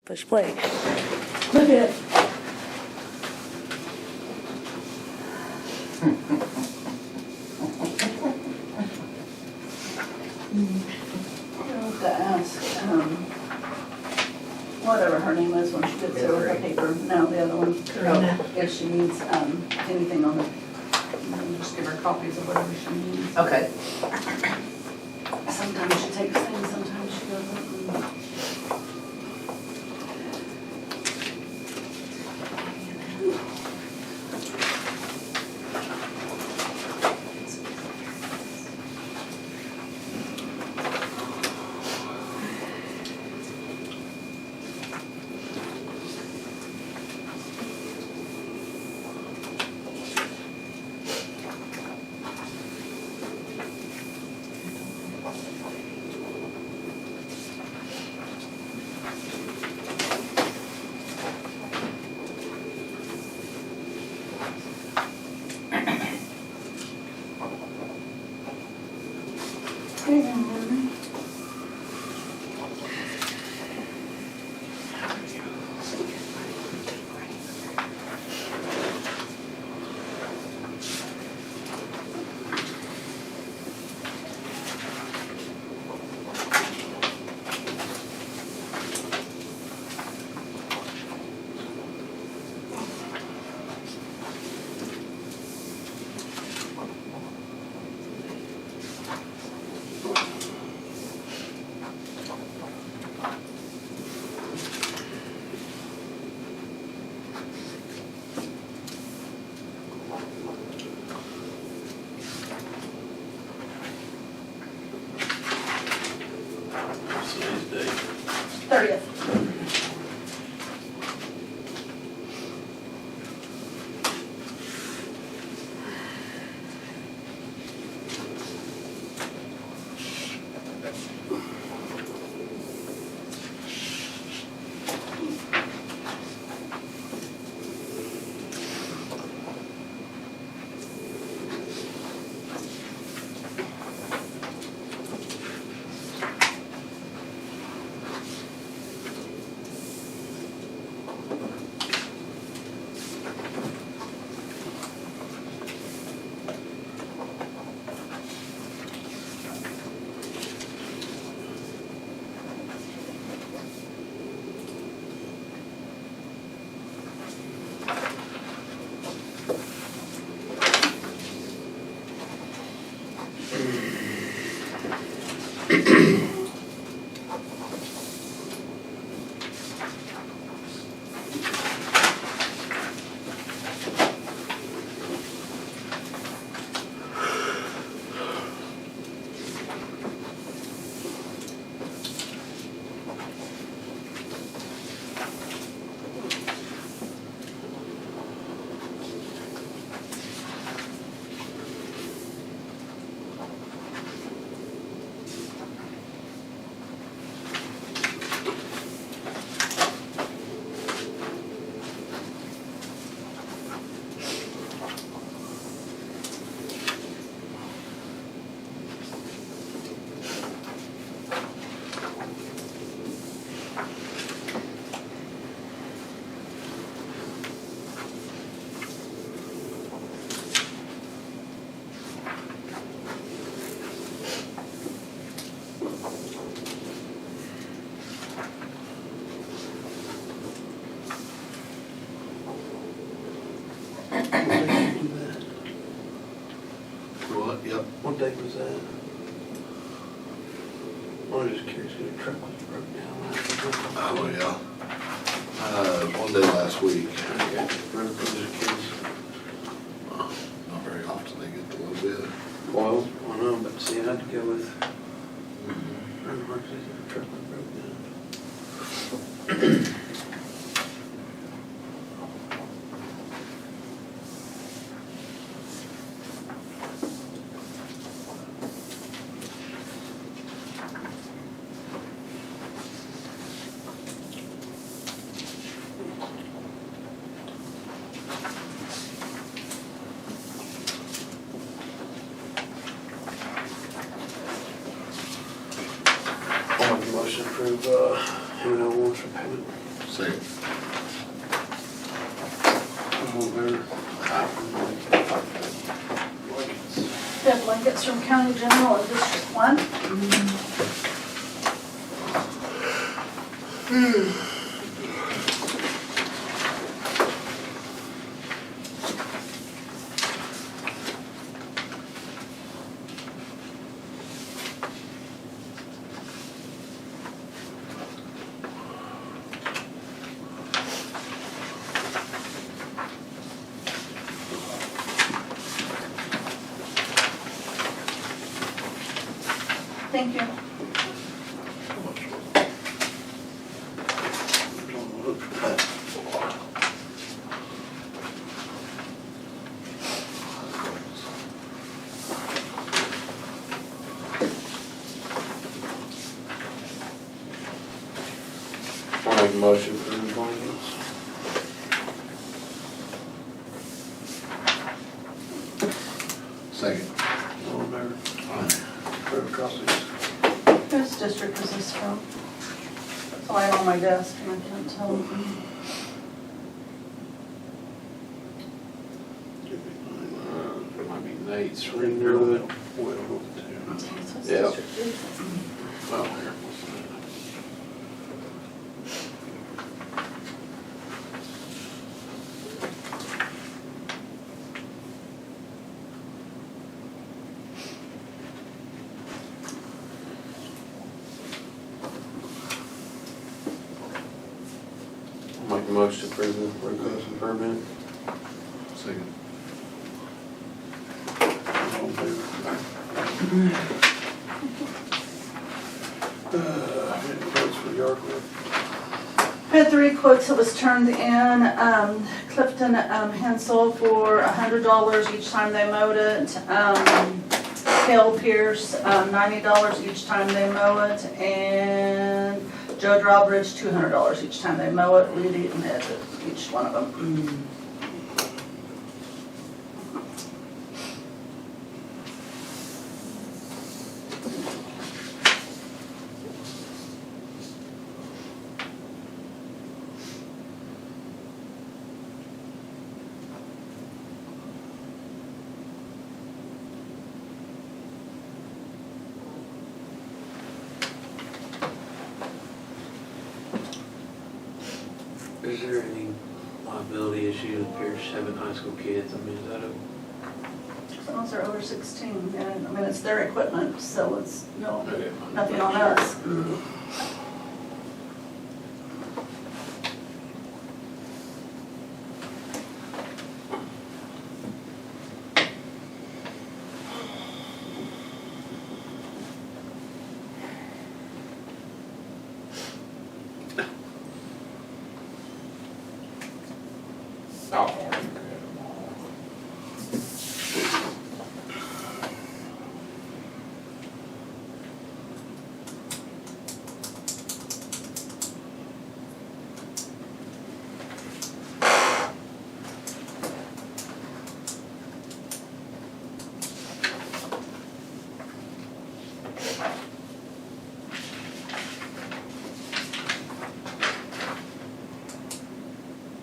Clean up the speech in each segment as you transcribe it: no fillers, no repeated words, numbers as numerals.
Push play. Look at it. I'll have to ask, whatever her name is when she gets there with the paper. No, the other one. Karina. If she needs, anything on it, just give her copies of whatever she needs. Okay. Sometimes she takes things, sometimes she doesn't. Today's date. 30th. What? Yep. What date was that? I was just curious, because the truck was broke down. Oh, yeah. One day last week. Okay. I was just curious. Not very often they get a little bit. Well, I know, but see, I had to go with, I don't know, the truck was broke down. I'll make a motion to approve, M&L warrants for payment. Second. All in favor? We have blankets from County General and District 1. Thank you. I'll make a motion for the blankets. Second. All in favor? Approve copies. Whose district is this from? It's lying on my desk and I can't tell. It might be Nate's Ringwood. Yeah. Well, here. I'll make a motion to approve the request permit. Second. All in favor? Any quotes for yard work? I had 3 quotes that was turned in. Clifton Hensel for $100 each time they mowed it. Hale Pierce, $90 each time they mow it. And Joe Drawbridge, $200 each time they mow it. Weed eat and edit each one of them. Is there any liability issue with Pierce having high school kids? I mean, is that a, As long as they're over 16, and I mean, it's their equipment, so it's Okay. nothing on us.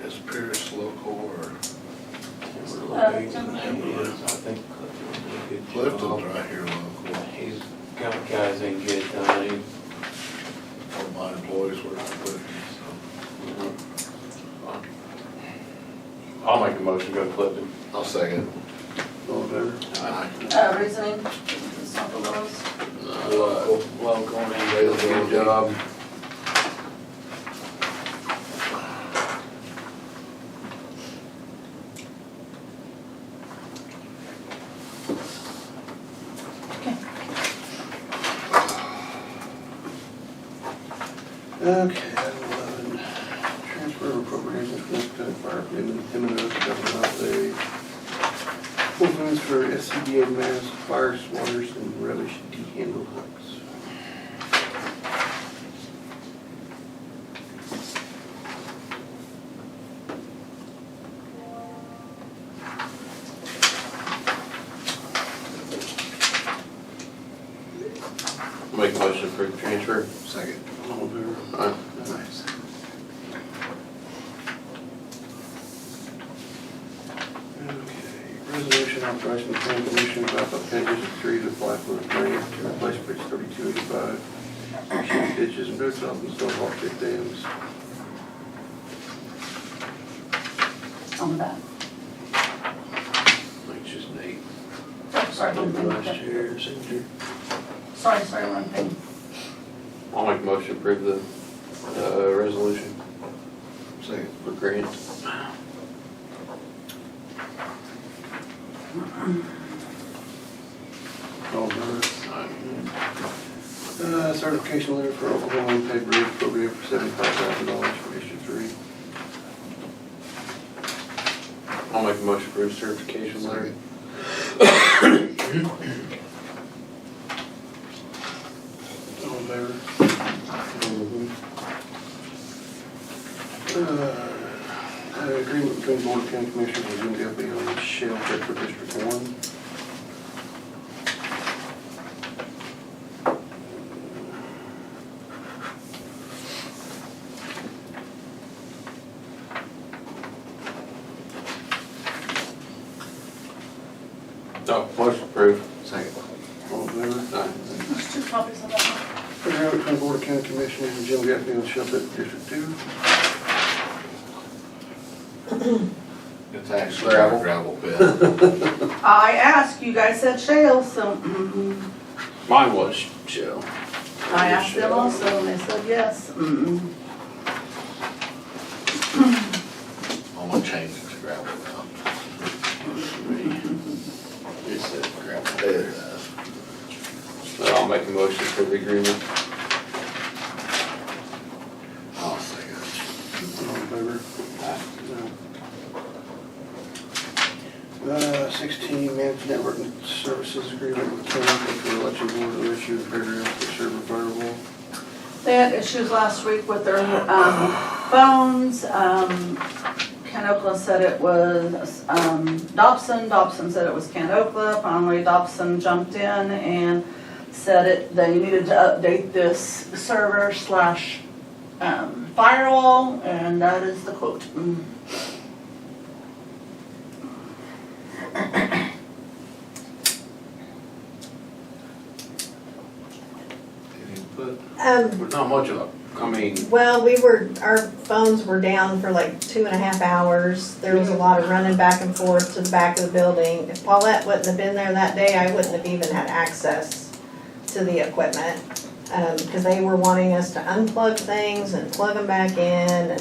Is Pierce local or Clifton. I think Clifton would do a good job. Clifton's right here local? He's got guys that can get it done. All my employees work for Clifton, I'll make a motion to go to Clifton. so I'll second. All in favor? Aye. Reasoning, it's not the lowest. Local and they do a good job. Okay, item 11, transfer of appropriations from the county fire payment, M&O government update. Full funds for SCBA masks, fire swatters, and rubbish de-handle hooks. Make a motion for transfer. Second. All in favor? Aye. Nice. authorizing the county commissioners of Alfalfa County District 3 to apply for a grant to replace bridge 3285, shoot ditches and root off and stone wall check dams. On that. It's just Nate. Oh, sorry, one Last thing. year, signature. Sorry, one thing. I'll make a motion to approve the resolution Second. for grant. All done. Certification letter for Oklahoma unpaid bridge program for $75,000 for District 3. I'll make a motion for a certification letter. All in favor? Agreement between Board of County Commissioners and Jim Guppy on the shale check for District 1. No, motion approved. Second. All in favor? Aye. There's 2 copies of that one. Agreement between Board of County Commissioners and Jim Guppy on shale check for District 2. It's actually Gravel. a gravel pit. I asked, you guys said shale, so, Mine was shale. I asked them also, and they said yes. I'm gonna change it to gravel now. It says gravel pit. So I'll make a motion for the agreement. I'll second. All in favor? 16, managed network services agreement with County for election board to issue the program for server firewall. They had issues last week with their phones. Ken Oakland said it was Dobson. Dobson said it was Ken Oakland. Finally, Dobson jumped in and said they needed to update this server slash firewall, and that is the quote. But not much of it. I mean, Well, our phones were down for like 2.5 hours. There was a lot of running back and forth to the back of the building. If Paulette wouldn't have been there that day, I wouldn't have even had access to the equipment. Because they were wanting us to unplug things and plug them back in and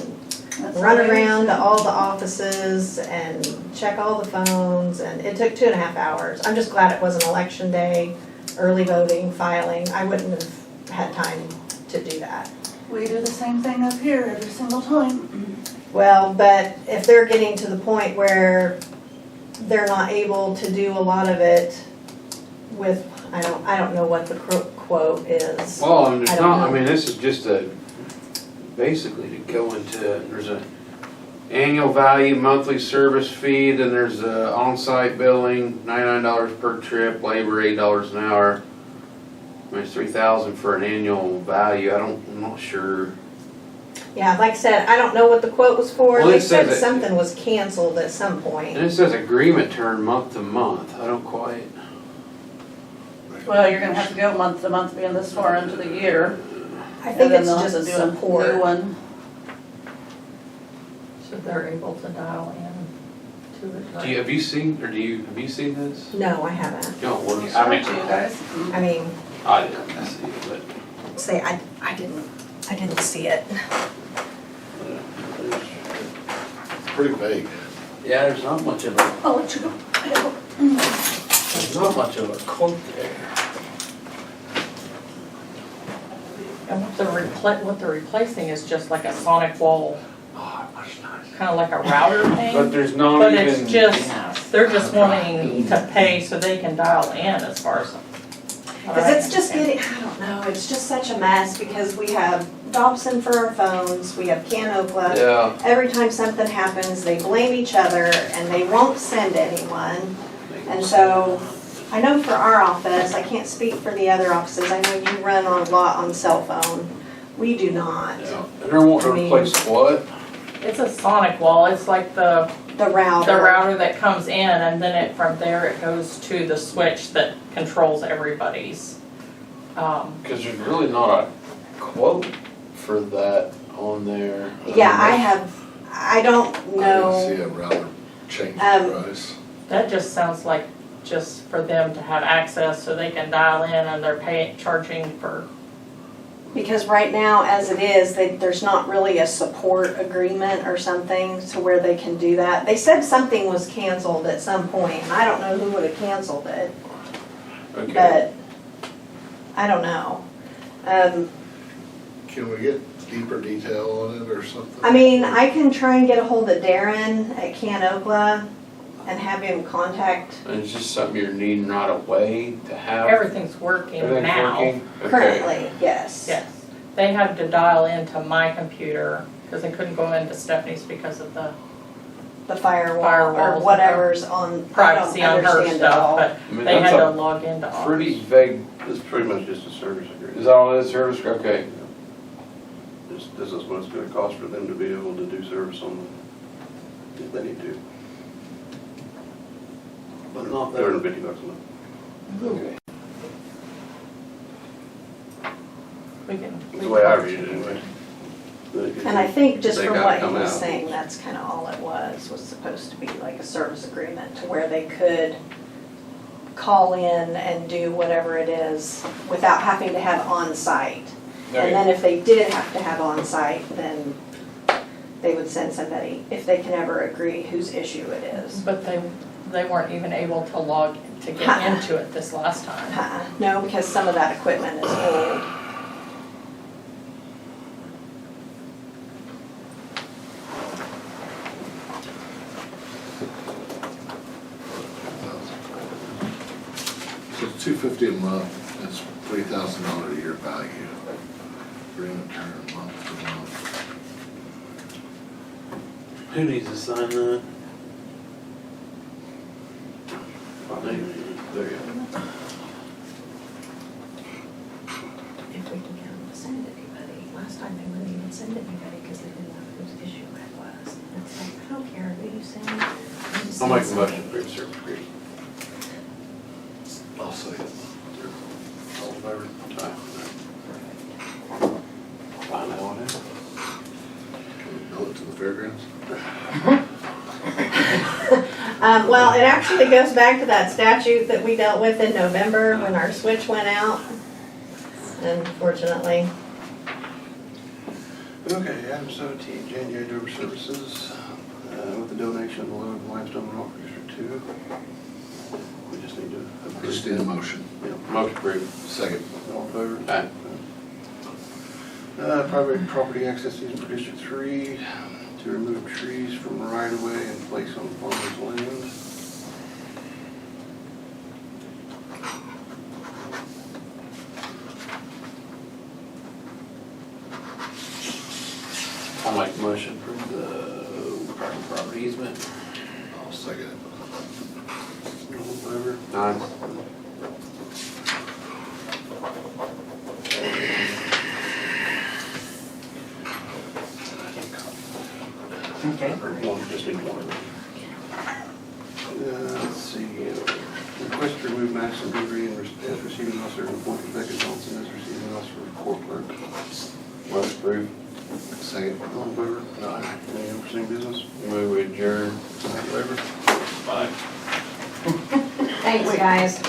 That's run what I around to said. all the offices and check all the phones, and it took 2.5 hours. I'm just glad it wasn't election day, early voting, filing. I wouldn't have had time to do that. We do the same thing up here every single time. Well, but if they're getting to the point where they're not able to do a lot of it with, I don't know what the quote is. Well, and I it's don't not, I know. mean, this is just basically to go into, there's a annual value, monthly service fee, then there's a on-site billing, $99 per trip, labor $8 an hour. I mean, it's $3,000 for an annual value. I'm not sure. Yeah, like I said, I don't know what the quote was for. Well, They it says said it- something was canceled at some point. And it says agreement term month to month. I don't quite. Well, you're gonna have to go month to month being this far into the year. I think And then it's they'll have just to do a new support. one. So they're able to dial in to it. Have you seen this? No, I haven't. No, well, I'll I show mean, it to you guys. I mean, I didn't see it, but. say, I didn't see it. Pretty vague. Yeah, there's not much of a, I'll let you go. there's not much of a quote there. And what they're replacing is just like a sonic wall, Oh, that's nice. kind of like a router But thing. there's not But even. it's just, they're just wanting to pay so they can dial in as far as. Because it's just getting, I don't know, it's just such a mess because we have Dobson for our phones, we have Ken Oakland. Yeah. Every time something happens, they blame each other and they won't send anyone. And so, I know for our office, I can't speak for the other offices, I know you run on a lot on cell phone. We do not. Yeah. And they're wanting to replace what? It's a sonic wall, it's like the The router. the router that comes in, and then from there it goes to the switch that controls everybody's. Cause there's really not a quote for that on there. Yeah, I don't I know. didn't see a router change the Um, price. That just sounds like just for them to have access so they can dial in and they're charging for, Because right now, as it is, there's not really a support agreement or something to where they can do that. They said something was canceled at some point, and I don't know who would have canceled it, Okay, but I don't know. Can we get deeper detail on it or something? I mean, I can try and get a hold of Darren at Canokla and have him contact. and it's just something you're needing right away to have. everything's working Everything's now. working? Okay. Currently, yes. Yes, they had to dial into my computer, because they couldn't go into Stephanie's because of the The firewall Firewalls or and whatever's on, I privacy don't on her understand it all. stuff, I mean, but they had that's to a log into ours. pretty vague, It's pretty much just a service agreement. is that all it is, service, okay. This is what it's gonna cost for them to be able to do service on them, if they need to. But not $250 a month. Okay. We can. That's the way I read it anyway. And I think just They from gotta what he come was out. saying, that's kind of all it was supposed to be like a service agreement to where they could call in and do whatever it is without having to have on-site. And then if they did have to have on-site, then they would send somebody, if they can ever agree whose issue it is. But they weren't even able to log, to get into it this last time. No, because some of that equipment is old. So it's $250 a month, that's $3,000 a year value. Agreement term, month to month. Who needs to sign that? There you go. If we can get them to send anybody. Last time they wouldn't even send anybody because they didn't know whose issue it was. It's like, I don't care who you send. you just I'll make a send motion something. for the service agreement. I'll say it. All in favor? Aye. Find that one out. Can we bill it to the fairgrounds? Well, it actually goes back to that statute that we dealt with in November when our switch went out. Unfortunately. Okay, item 17, January Dover Services, with the donation of the Low Limestone Rock District 2. We just need to approve. Just need a motion. Yeah. Motion approved. Second. All in favor? Aye. Private property access easement for District 3 to remove trees from the right of way and place on farmer's land. I'll make a motion for the private property easement. I'll second it. All in favor? Aye. Okay. Or one, just need one. Let's see, request to remove Madison Degree as receiving officer and appoint Rebecca Johnson as receiving officer of court clerk. Motion approved. Second. All in favor? Aye. Any unforeseen business? Move we adjourn. All in favor? Bye. Thanks, guys.